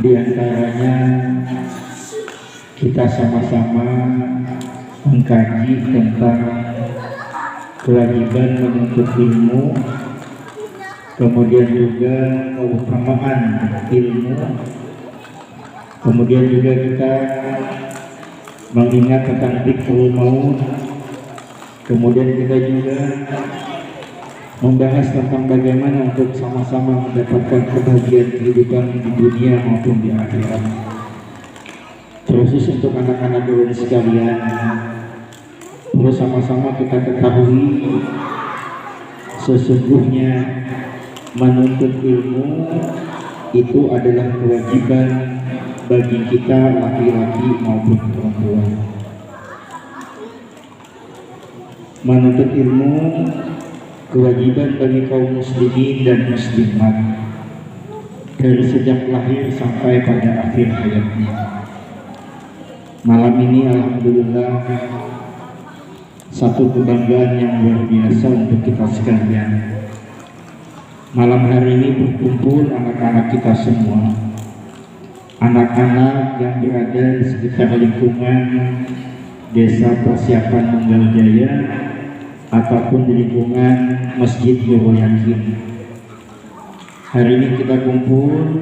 Di antaranya kita sama-sama mengkaji tentang kewajiban menuntut ilmu, kemudian juga keutamaan ilmu, kemudian juga kita mengingat tentang dzikrul maut, kemudian kita juga membahas tentang bagaimana untuk sama-sama mendapatkan kebahagiaan kehidupan di dunia maupun di akhirat. Terus untuk anak-anak dulu sekalian, terus sama-sama kita ketahui sesungguhnya menuntut ilmu itu adalah kewajiban bagi kita laki-laki maupun perempuan. Menuntut ilmu kewajiban bagi kaum muslimin dan muslimat dari sejak lahir sampai pada akhir hayatnya. Malam ini alhamdulillah satu kebanggaan yang luar biasa untuk kita sekalian. Malam hari ini berkumpul anak-anak kita semua, anak-anak yang berada di sekitar lingkungan Desa Persiapan Manggal Jaya ataupun di lingkungan Masjid Nurul Yakin. Hari ini kita kumpul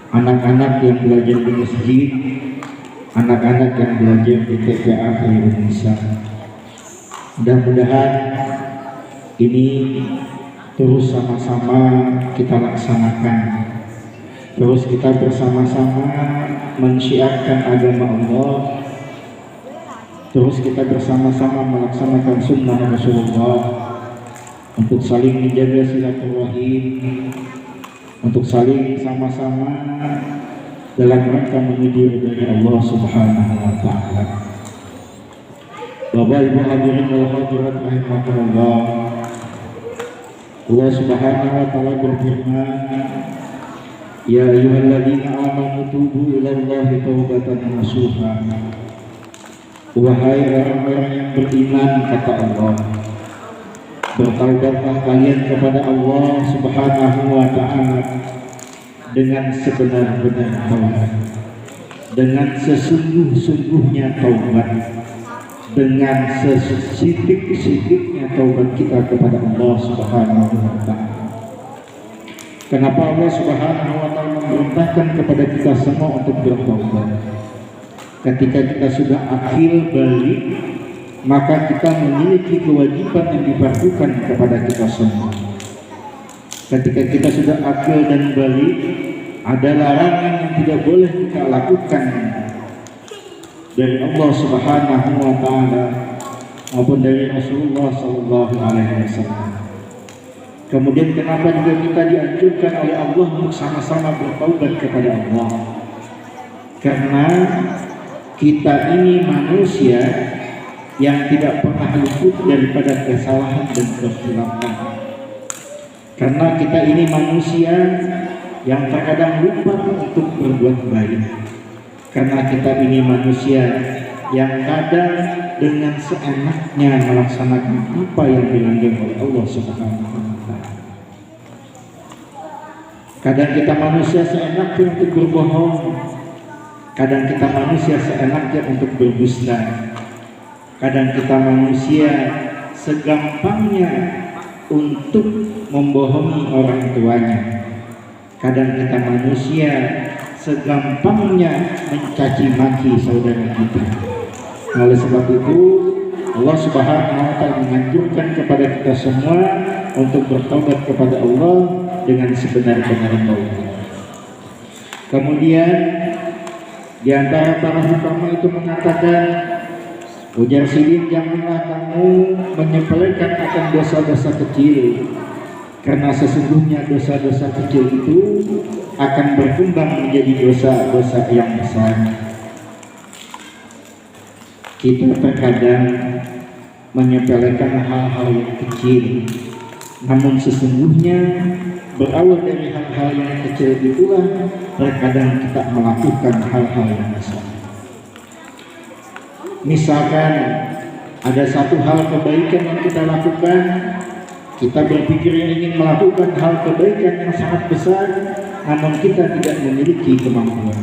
anak-anak yang belajar di masjid, anak-anak yang belajar di TPA Khairun Nisa. Mudah-mudahan ini terus sama-sama kita laksanakan, terus kita bersama-sama mensyiarkan agama Allah, terus kita bersama-sama melaksanakan sunnah Rasulullah, untuk saling menjaga silaturahim, untuk saling sama-sama dalam rangka menuju ridha Allah Subhanahu wa taala. Bapak Ibu hadirin wal hadirat rahimakumullah. Allah Subhanahu wa taala berfirman, ya ayyuhalladzina amanu tubu ilallahi taubatan nasuha. Wahai orang-orang yang beriman, kata Allah, bertaubatlah kalian kepada Allah Subhanahu wa taala dengan sebenar-benar taubat, dengan sesungguh-sungguhnya taubat, dengan sesidik-sidiknya taubat kita kepada Allah Subhanahu wa taala. Kenapa Allah Subhanahu wa taala memerintahkan kepada kita semua untuk bertaubat? Ketika kita sudah akil balik, maka kita memiliki kewajiban yang difardukan kepada kita semua. Ketika kita sudah akil dan balik, ada larangan yang tidak boleh kita lakukan dari Allah Subhanahu wa taala maupun dari Rasulullah sallallahu alaihi wasallam. Kemudian kenapa juga kita dianjurkan oleh Allah untuk sama-sama bertaubat kepada Allah? Karena kita ini manusia yang tidak pernah luput daripada kesalahan dan kesilapan. Karena kita ini manusia yang terkadang lupa untuk berbuat baik. Karena kita ini manusia yang kadang dengan seenaknya melaksanakan apa yang dilanggar oleh Allah Subhanahu wa taala. Kadang kita manusia seenaknya untuk berbohong. Kadang kita manusia seenaknya untuk berdusta. Kadang kita manusia segampangnya untuk membohongi orang tuanya. Kadang kita manusia segampangnya mencaci maki saudara kita. Oleh sebab itu Allah Subhanahu wa taala menganjurkan kepada kita semua untuk bertobat kepada Allah dengan sebenar-benar taubat. Kemudian di antara para ulama itu mengatakan, ujar sidin, janganlah kamu menyepelekan akan dosa-dosa kecil, karena sesungguhnya dosa-dosa kecil itu akan berkembang menjadi dosa-dosa yang besar. Kita terkadang menyepelekan hal-hal yang kecil, namun sesungguhnya berawal dari hal-hal yang kecil itulah terkadang kita melakukan hal-hal yang besar. Misalkan ada satu hal kebaikan yang kita lakukan, kita berpikir ingin melakukan hal kebaikan yang sangat besar, namun kita tidak memiliki kemampuan.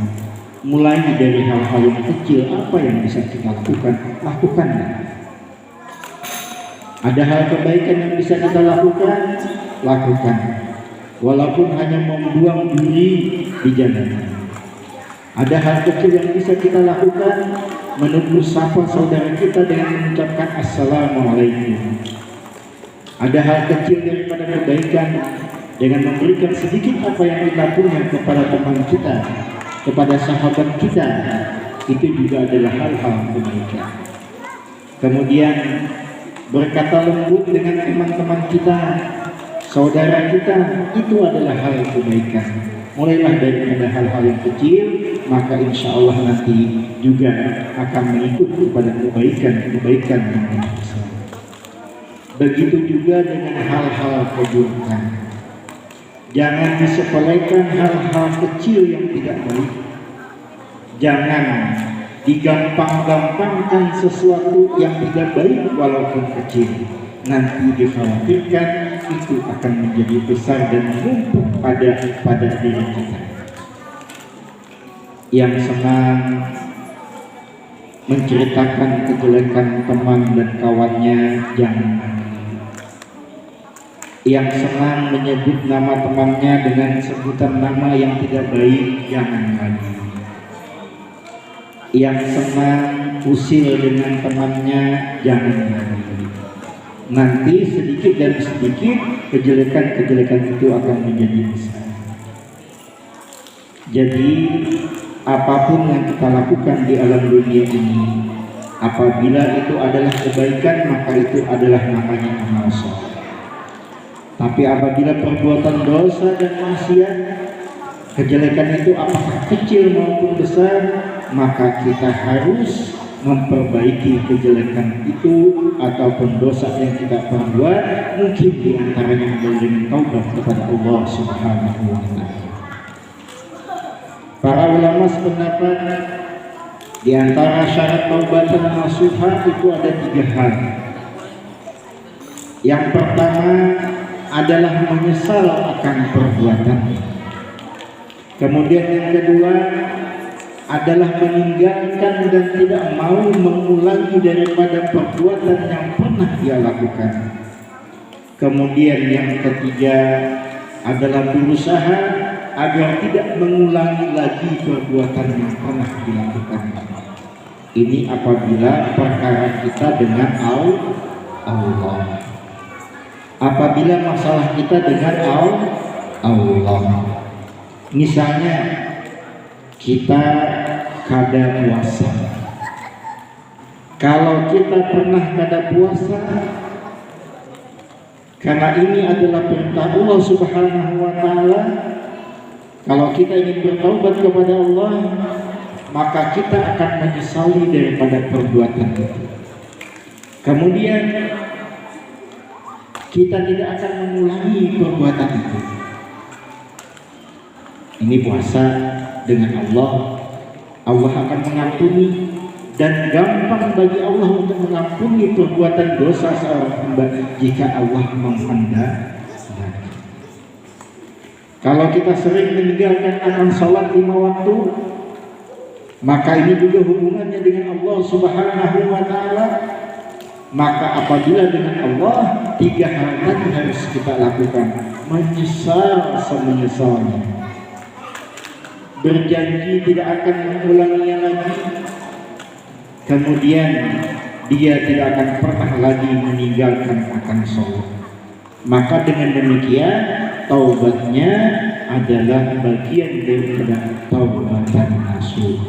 Mulai dari hal-hal yang kecil, apa yang bisa kita lakukan, lakukanlah. Ada hal kebaikan yang bisa kita lakukan, lakukan. Walaupun hanya membuang diri di jalanan. Ada hal kecil yang bisa kita lakukan, menegur sapa saudara kita dengan mengucapkan Assalamualaikum. Ada hal kecil daripada kebaikan dengan memberikan sedikit apa yang kita punya kepada teman kita, kepada sahabat kita, itu juga adalah hal-hal kebaikan. Kemudian berkata lembut dengan teman-teman kita, saudara kita, itu adalah hal kebaikan. Mulailah daripada hal-hal yang kecil, maka insya Allah nanti juga akan mengikut kepada kebaikan yang besar. Begitu juga dengan hal-hal keburukan. Jangan disepelekan hal-hal kecil yang tidak baik. Jangan digampang-gampangkan sesuatu yang tidak baik walaupun kecil. Nanti dikhawatirkan itu akan menjadi besar dan menumpuk pada diri kita. Yang senang menceritakan kejelekan teman dan kawannya, jangan. Yang senang menyebut nama temannya dengan sebutan nama yang tidak baik, jangan lagi. Yang senang usil dengan temannya, jangan lagi. Nanti sedikit demi sedikit kejelekan-kejelekan itu akan menjadi besar. Jadi apapun yang kita lakukan di alam dunia ini, apabila itu adalah kebaikan, maka itu adalah namanya amal soleh. Tapi apabila perbuatan dosa dan maksiat, kejelekan itu apakah kecil maupun besar, maka kita harus memperbaiki kejelekan itu ataupun dosa yang kita perbuat. Mungkin diantaranya adalah dengan taubat kepada Allah Subhanahu wa Ta'ala. Para ulama sependapat di antara syarat taubatan nasuha itu ada 3 hal. Yang pertama adalah menyesal akan perbuatan. Kemudian yang kedua adalah meninggalkan dan tidak mau mengulangi daripada perbuatan yang pernah dia lakukan. Kemudian yang ketiga adalah berusaha agar tidak mengulangi lagi perbuatan yang pernah dilakukan. Ini apabila perkara kita dengan Allah. Apabila masalah kita dengan Allah. Misalnya kita kada puasa. Kalau kita pernah kada puasa, karena ini adalah perintah Allah Subhanahu wa Ta'ala, kalau kita ingin bertaubat kepada Allah, maka kita akan menyesali daripada perbuatan itu. Kemudian kita tidak akan mengulangi perbuatan itu. Ini puasa dengan Allah akan mengampuni, dan gampang bagi Allah untuk mengampuni perbuatan dosa seorang hamba jika Allah menghendaki. Kalau kita sering meninggalkan akan salat 5 waktu, maka ini juga hubungannya dengan Allah Subhanahu wa Ta'ala. Maka apabila dengan Allah, 3 hal tadi harus kita lakukan. Menyesal semenyesalnya, berjanji tidak akan mengulanginya lagi, kemudian dia tidak akan pernah lagi meninggalkan akan sholat. Maka dengan demikian taubatnya adalah bagian daripada taubatan nasuh.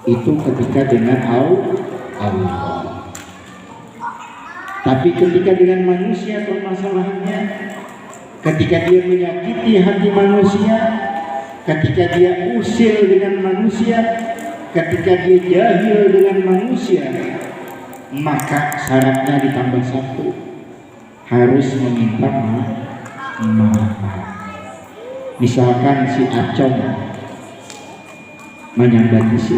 Itu ketika dengan Allah. Tapi ketika dengan manusia permasalahannya, ketika dia menyakiti hati manusia, ketika dia usil dengan manusia, ketika dia jahil dengan manusia, maka syaratnya ditambah 1, harus meminta maaf. Misalkan si Acong menyambati si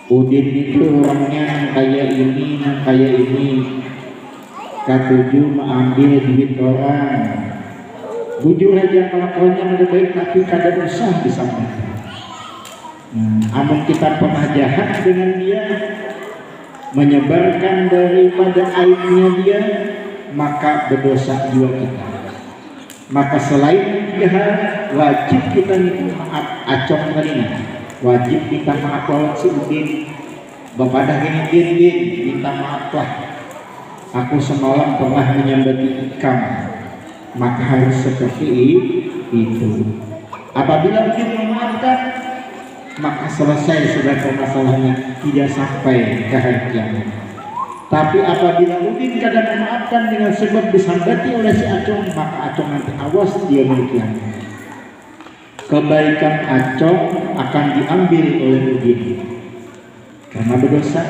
Udin itu orangnya kayak ini, kayak ini, ketujuh mengambil duit orang, Bujur aja kelakuannya lebih baik tapi kadang usah disampaikan. Amun kita pernah jahat dengan dia, menyebarkan daripada aibnya dia, maka berdosa juga kita. Maka selain jahat, wajib kita minta maaf. Acong tadi wajib minta maaf lawan si Udin. Bapak dah gini din, minta maaf lah. Aku semalam pernah menyambati ikan, maka harus seperti itu. Apabila Udin memaafkan, maka selesai sudah permasalahannya, tidak sampai ke hari kiamat. Tapi apabila Udin kadang memaafkan dengan sebab disambati oleh si Acong, maka Acong nanti awas dia demikian. Kebaikan Acong akan diambil oleh Udin karena berdosa.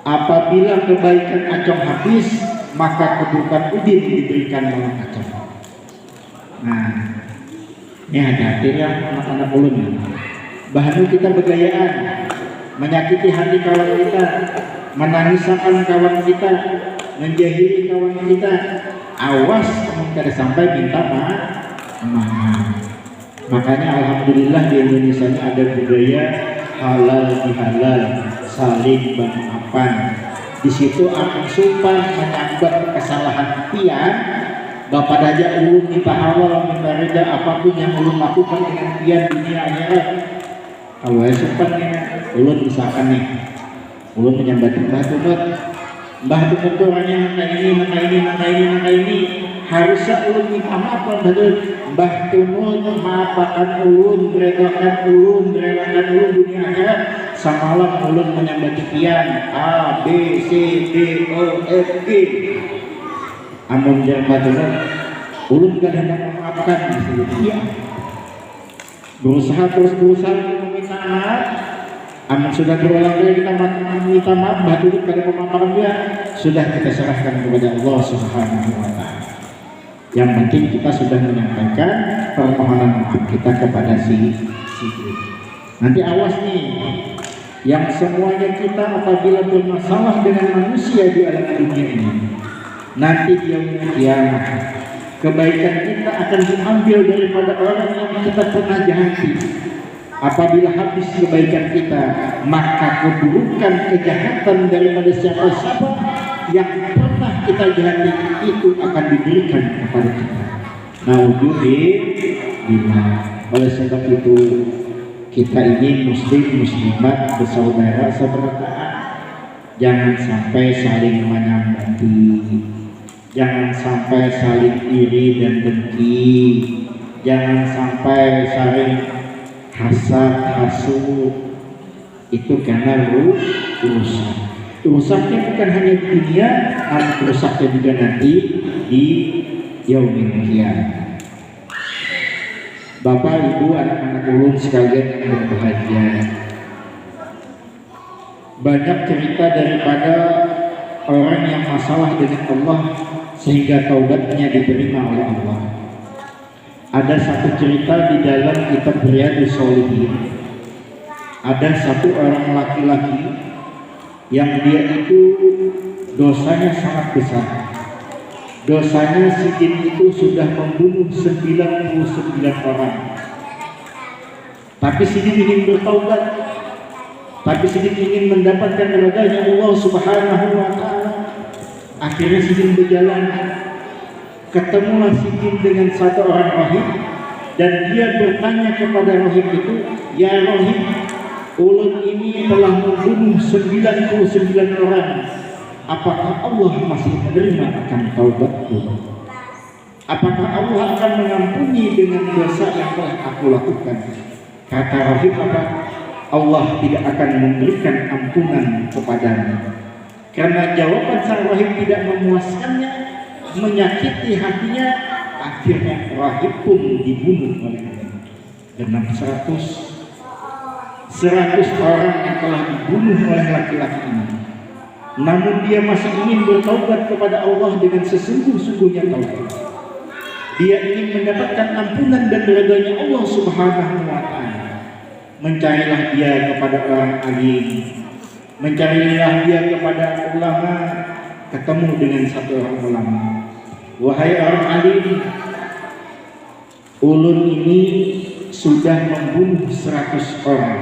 Apabila kebaikan Acong habis, maka keburukan Udin diberikan oleh Acong. Nah, ini hati-hati ya anak-anak ulun. Bahkan kita bergayaan, menyakiti hati kawan kita, menangiskan kawan kita, menjahili kawan kita. Awas kalau sampai minta maaf. Makanya alhamdulillah di Indonesia ini ada budaya halal bihalal, saling bermaafan. Di situ akan sumpah menyambat kesalahan pian. Bapak aja ulun minta awal minta reda apapun yang ulun lakukan dengan pian dunia akhirat. Kalau saya sumpah nih, ulun misalkan nih, ulun menyambat Mbah Tumut tuh orangnya maka ini, harusnya ulun minta maaf Mbah Tumut maafakan ulun, beredakan ulun dunia akhirat. Semalam ulun menyambat pian A, B, C, D, O, F, G. Amun Mbah Tumut, ulun gak hendak memaafkan, iya. Berusaha meminta maaf. Amun sudah berulang kali kita minta maaf, batu pada pemaparan dia, sudah kita serahkan kepada Allah Subhanahu wa Ta'ala. Yang penting kita sudah menyampaikan permohonan maaf kita kepada si nanti awas nih, yang semuanya kita apabila bermasalah dengan manusia di alam dunia ini, nanti dia kiamat, kebaikan kita akan diambil daripada orang yang kita pernah jahati. Apabila habis kebaikan kita, maka keburukan kejahatan daripada siapa-siapa yang pernah kita jahati itu akan diberikan kepada kita. Naudzubillah. Oleh sebab itu kita ini muslimat bersaudara seberkaan, jangan sampai saling menyambati, jangan sampai saling iri dan dengki, jangan sampai saling hasad, hasud. Itu karena rusaknya bukan hanya di dunia, namun rusaknya juga nanti di yaumil qiyamah. Bapak, Ibu, anak-anak ulun sekalian yang berbahagia, banyak cerita daripada orang yang masalah dengan Allah sehingga taubatnya diterima oleh Allah. Ada satu cerita di dalam kitab Riyadhus Shalihin. Ada satu orang laki-laki yang dia itu dosanya sangat besar. Dosanya si jin itu sudah membunuh 99 orang. Tapi si jin ingin bertaubat. Tapi si jin ingin mendapatkan ridhanya Allah Subhanahu wa Ta'ala. Akhirnya si jin berjalan. Ketemulah si jin dengan satu orang rahib, dan dia bertanya kepada rahib itu, "Ya rahib, ulun ini telah membunuh 99 orang. Apakah Allah masih menerima akan taubatku? Apakah Allah akan mengampuni dengan dosa yang telah aku lakukan?" Kata rahib, apa? Allah tidak akan memberikan ampunan kepadanya. Karena jawaban sang rahib tidak memuaskannya, menyakiti hatinya, akhirnya rahib pun dibunuh olehnya. Dengan 100 orang yang telah dibunuh oleh laki-laki ini. Namun dia masih ingin bertaubat kepada Allah dengan sesungguh-sungguhnya taubat. Dia ingin mendapatkan ampunan dan ridhanya Allah Subhanahu wa Ta'ala. Mencarilah dia kepada orang alim, mencarilah dia kepada ulama. Ketemu dengan satu orang ulama. "Wahai orang alim, ulun ini sudah membunuh 100 orang,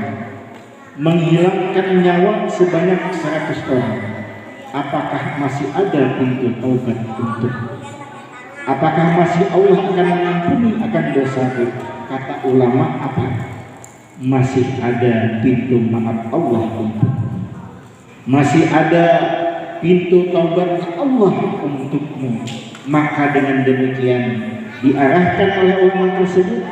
menghilangkan nyawa sebanyak 100 orang. Apakah masih ada pintu taubat untuk? Apakah masih Allah akan mengampuni akan dosaku? Kata ulama apa? Masih ada pintu maaf Allah untuk. Masih ada pintu taubat Allah untukmu. Maka dengan demikian diarahkan oleh ulama tersebut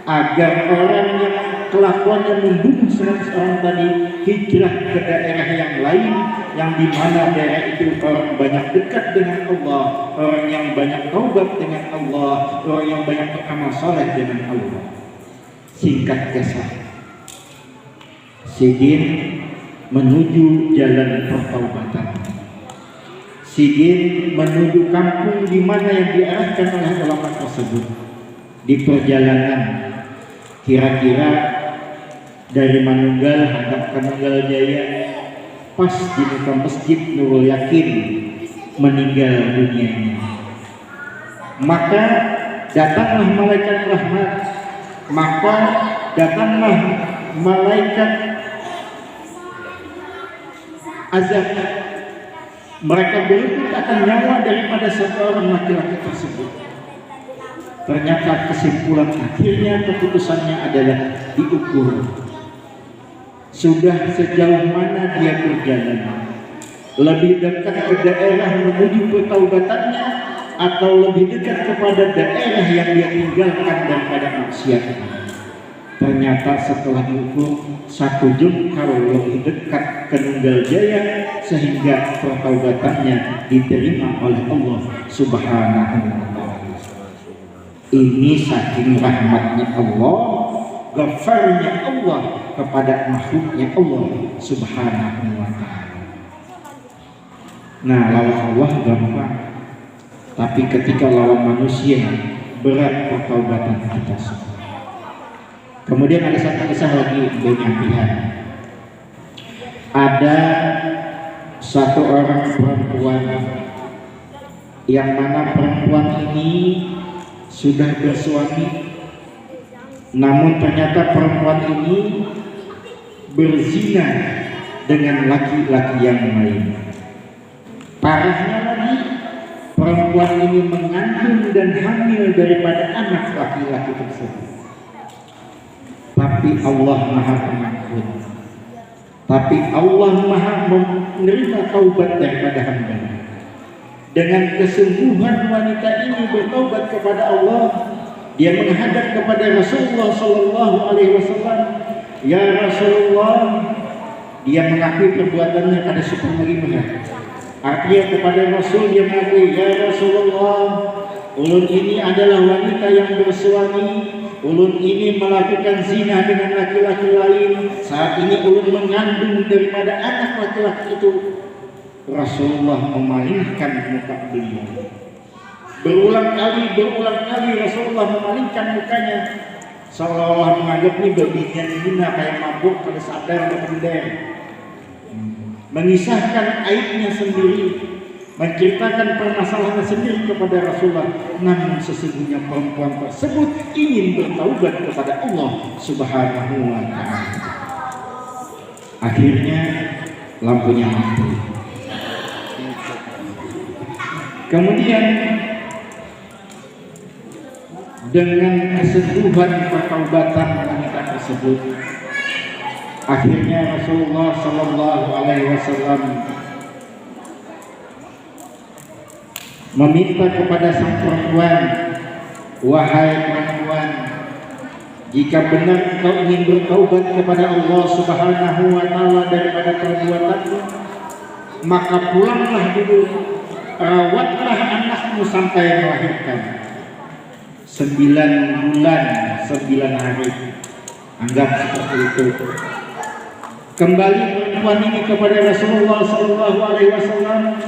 agar orang yang kelakuannya membunuh 100 orang tadi hijrah ke daerah yang lain, yang dimana daerah itu orang banyak dekat dengan Allah, orang yang banyak taubat dengan Allah, orang yang banyak beramal saleh dengan Allah. Singkat kisah, Sidin menuju jalan pertaubatan. Sidin menuju kampung di mana yang diarahkan oleh ulama tersebut. Di perjalanan, kira-kira dari Manunggal hendak ke Manunggal Jaya, pas di depan masjid Nurul Yakin meninggal dunianya. Maka datanglah malaikat rahmat, maka datanglah malaikat azab. Mereka berebut akan nyawa daripada seorang laki-laki tersebut. Ternyata kesimpulan akhirnya keputusannya adalah diukur. Sudah sejauh mana dia berjalan, lebih dekat ke daerah menuju pertaubatannya atau lebih dekat kepada daerah yang dia tinggalkan daripada maksiatnya. Ternyata setelah diukur 1 jengkal lebih dekat ke Nunggal Jaya, sehingga pertaubatannya diterima oleh Allah Subhanahu wa ta'ala. Ini saking rahmatnya Allah, ghafarnya Allah kepada makhluknya Allah Subhanahu wa ta'ala. Nah, lawan Allah gampang, tapi ketika lawan manusia berat pertaubatan kita semua. Kemudian ada satu kisah lagi penyampaian. Ada satu orang perempuan yang mana perempuan ini sudah bersuami, namun ternyata perempuan ini berzina dengan laki-laki yang lain. Parahnya lagi, perempuan ini mengandung dan hamil daripada anak laki-laki tersebut. Tapi Allah Maha Pengampun, tapi Allah Maha menerima taubat daripada hamba. Dengan kesungguhan wanita ini bertaubat kepada Allah, dia menghadap kepada Rasulullah Sallallahu Alaihi Wasallam. Ya Rasulullah, dia mengakui perbuatannya pada supermagimana. Artinya kepada Rasul dia mengakui, ya Rasulullah, ulun ini adalah wanita yang bersuami. Ulun ini melakukan zina dengan laki-laki lain. Saat ini ulun mengandung daripada anak laki-laki itu. Rasulullah memalingkan muka beliau. Berulang kali Rasulullah memalingkan mukanya, seolah-olah menganggap ini babinya zina kayak mabuk pada sadar berpendek. Mengisahkan aibnya sendiri, menceritakan permasalahan sendiri kepada Rasulullah. Namun sesungguhnya perempuan tersebut ingin bertaubat kepada Allah Subhanahu wa ta'ala. Akhirnya lampunya mati. Kemudian dengan kesungguhan pertaubatan wanita tersebut, akhirnya Rasulullah Sallallahu Alaihi Wasallam meminta kepada sang perempuan, wahai perempuan, jika benar engkau ingin bertaubat kepada Allah Subhanahu wa ta'ala daripada perbuatanmu, maka pulanglah dulu, rawatlah anakmu sampai melahirkan. 9 bulan 9 hari, anggap seperti itu. Kembali perempuan ini kepada Rasulullah Sallallahu Alaihi Wasallam,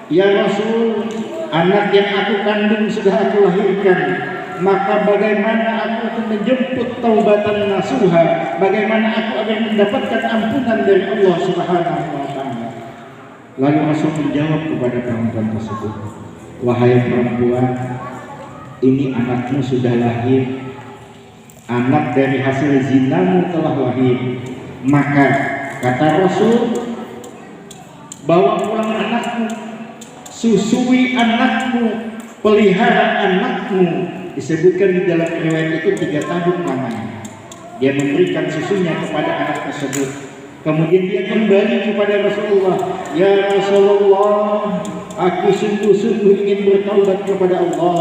ya Rasul, anak yang aku kandung sudah aku lahirkan, maka bagaimana aku akan menjemput taubatan nasuha? Bagaimana aku akan mendapatkan ampunan dari Allah Subhanahu wa ta'ala? Lalu Rasul menjawab kepada perempuan tersebut, wahai perempuan, ini anakmu sudah lahir, anak dari hasil zinamu telah lahir. Maka kata Rasul, bawa pulang anakmu, susui anakmu, pelihara anakmu. Disebutkan di dalam riwayat itu 3 tahun lamanya dia memberikan susunya kepada anak tersebut. Kemudian dia kembali kepada Rasulullah, ya Rasulullah, aku sungguh-sungguh ingin bertaubat kepada Allah,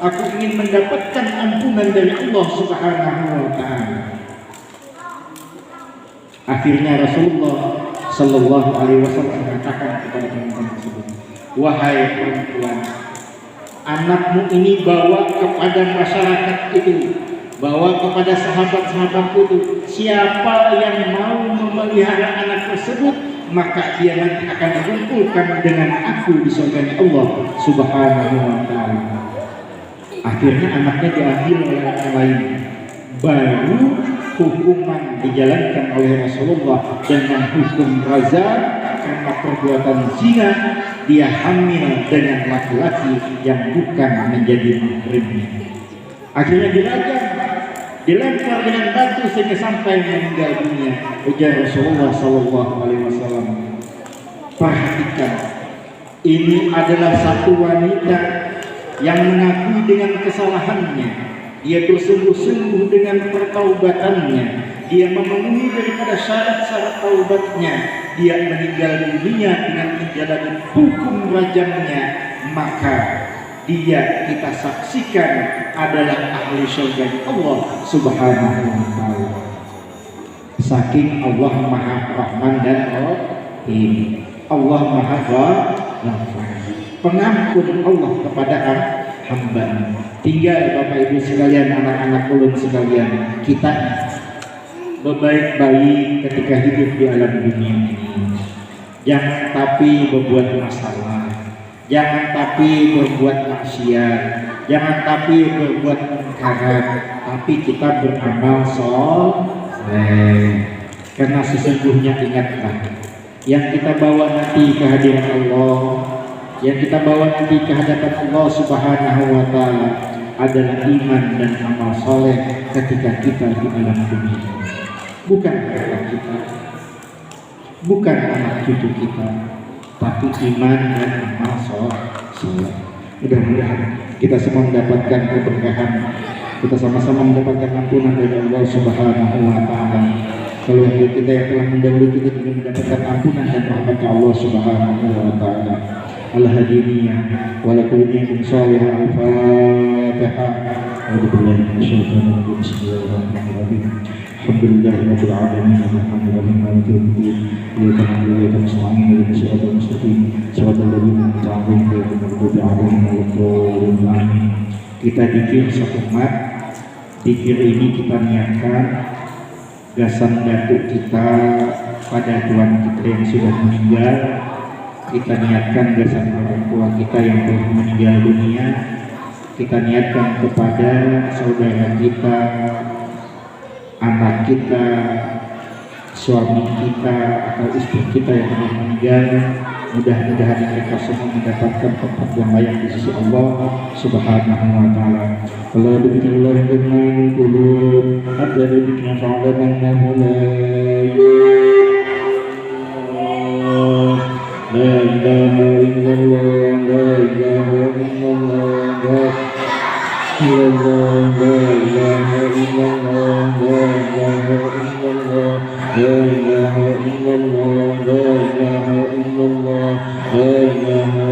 aku ingin mendapatkan ampunan dari Allah Subhanahu wa ta'ala. Akhirnya Rasulullah Sallallahu Alaihi Wasallam mengatakan kepada perempuan tersebut, wahai perempuan, anakmu ini bawa kepada masyarakat itu, bawa kepada sahabat-sahabat itu. Siapa yang mau memelihara anak tersebut, maka dia nanti akan dikumpulkan dengan aku di surga Allah Subhanahu wa ta'ala. Akhirnya anaknya diambil oleh orang lain. Baru hukuman dijalankan oleh Rasulullah dengan hukum rajam karena perbuatan zina. Dia hamil dengan laki-laki yang bukan menjadi mahramnya. Akhirnya dirajam, dilempar dengan batu sehingga sampai meninggal dunia. Ujar Rasulullah Sallallahu Alaihi Wasallam, perhatikan, ini adalah satu wanita yang mengakui dengan kesalahannya. Dia bersungguh-sungguh dengan pertaubatannya. Dia memenuhi daripada syarat-syarat taubatnya. Dia meninggal dunia dengan menjalani hukum rajamnya. Maka dia kita saksikan adalah ahli surga Allah Subhanahu wa ta'ala. Saking Allah Maha Rahman dan Rahim, Allah Maha Ghafur, pengampun Allah kepada hamba. Tinggal Bapak Ibu sekalian, anak-anak ulun sekalian, kita berbaik-baik ketika hidup di alam dunia ini. Jangan tapi berbuat masalah, jangan tapi berbuat maksiat, jangan tapi berbuat mungkarat, tapi kita beramal soleh. Karena sesungguhnya ingatlah, yang kita bawa nanti kehadiran Allah, yang kita bawa nanti ke hadapan Allah Subhanahu wa ta'ala adalah iman dan amal soleh ketika kita di alam dunia. Bukan harta kita, bukan anak cucu kita, tapi iman dan amal soleh. Mudah-mudahan kita semua mendapatkan keberkahan, kita sama-sama mendapatkan ampunan dari Allah Subhanahu wa ta'ala. Kalau kita yang telah mendahului kita juga mendapatkan ampunan dan rahmat Allah Subhanahu wa ta'ala. Al-hadiniyah walakulnya insyaallah al-fatihah. A'udzubillahi minasyaitonir rajim. Bismillahirrahmanirrahim. Alhamdulillahirabbil alamin arrahmanirrahim maliki yaumiddin. Iyyaka na'budu wa iyyaka nasta'in ihdinas siratal mustaqim siratal ladzina an'amta 'alaihim ghairil maghdubi 'alaihim waladdallin. Kita dikir sekumat, dikir ini kita niatkan gasan datuk kita pada tuan kita yang sudah meninggal. Kita niatkan gasan orang tua kita yang telah meninggal dunia. Kita niatkan kepada saudara kita, anak kita, suami kita atau istri kita yang telah meninggal. Mudah-mudahan mereka semua mendapatkan tempat yang layak di sisi Allah Subhanahu wa ta'ala. Allah bikinallah yang qulub hatta bikin fa'alan mulai. La ilaha illallah, la ilaha illallah, la ilaha illallah, la ilaha illallah, la ilaha illallah, la ilaha illallah, la ilaha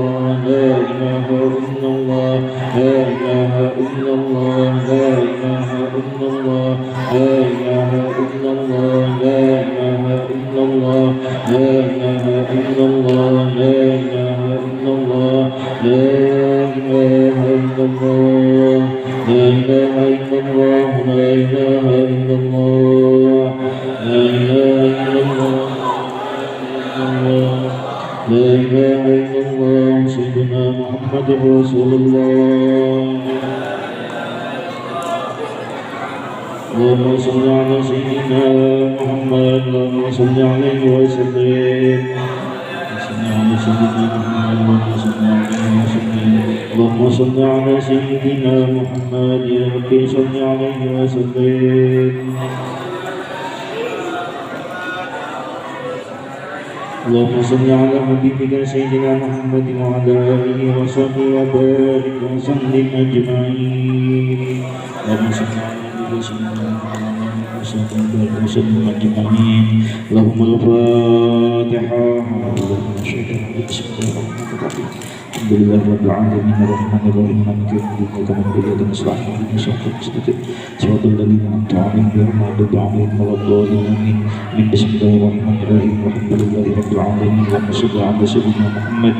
illallah, la ilaha illallah, la ilaha illallah, la ilaha illallah, la ilaha illallah, la ilaha illallah, la ilaha illallah, la ilaha illallah, la ilaha illallah, la ilaha illallah, la ilaha illallah, la ilaha illallah, la ilaha illallah, sayyidina Muhammad Rasulullah. Allahumma shalli ala sayyidina Muhammad, Allahumma shalli alaihi wa sallim. Sallallahu alaihi wa sallam. اللهم صل على سيدنا محمد يا رب صل عليه وسلم. اللهم صل على حبيبك سيدنا محمد وعلى آله وصحبه وبارك وسلم أجمعين. اللهم صل على حبيبك سيدنا محمد وصحبه وبارك وسلم أجمعين. اللهم الفاتحة. بسم الله الرحمن الرحيم. الحمد لله رب العالمين الرحمن الرحيم مالك يوم الدين إياك نعبد وإياك نستعين اهدنا الصراط المستقيم صراط الذين أنعمت عليهم غير المغضوب عليهم ولا الضالين آمين. بسم الله الرحمن الرحيم الحمد لله رب العالمين اللهم صل على سيدنا محمد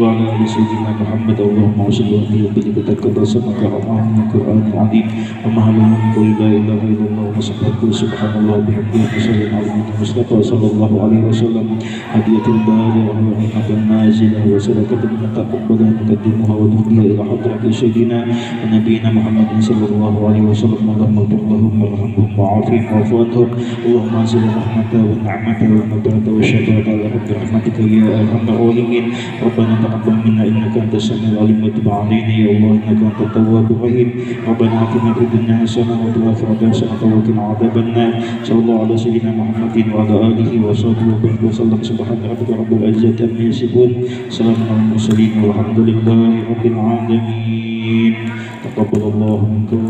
وعلى آل سيدنا محمد. اللهم صل وسلم بك قدسك الله من القرآن العظيم ومعلوم من قول لا إله إلا الله وسبحانه سبحان الله بحمده وصلى على المصطفى صلى الله عليه وسلم هدية البالغة ورحمة النازلة وسلكة المتقبلة نقدمها ونهديها إلى حضرة سيدنا ونبينا محمد صلى الله عليه وسلم. اللهم اغفر لهم وارحمهم وعافهم واعف عنهم. اللهم انزل الرحمة والنعمة والمغفرة والشفاعة على حب رحمتك يا أرحم الراحمين. ربنا تقبل منا إنك أنت السميع العليم وتب علينا يا الله إنك أنت التواب الرحيم. ربنا آتنا في الدنيا حسنة وفي الآخرة حسنة وقنا عذاب النار. صلى الله على سيدنا محمد وعلى آله وصحبه وبارك وسلم. سبحان ربك رب العزة عما يصفون سلام على المرسلين والحمد لله رب العالمين. تقبل الله منكم.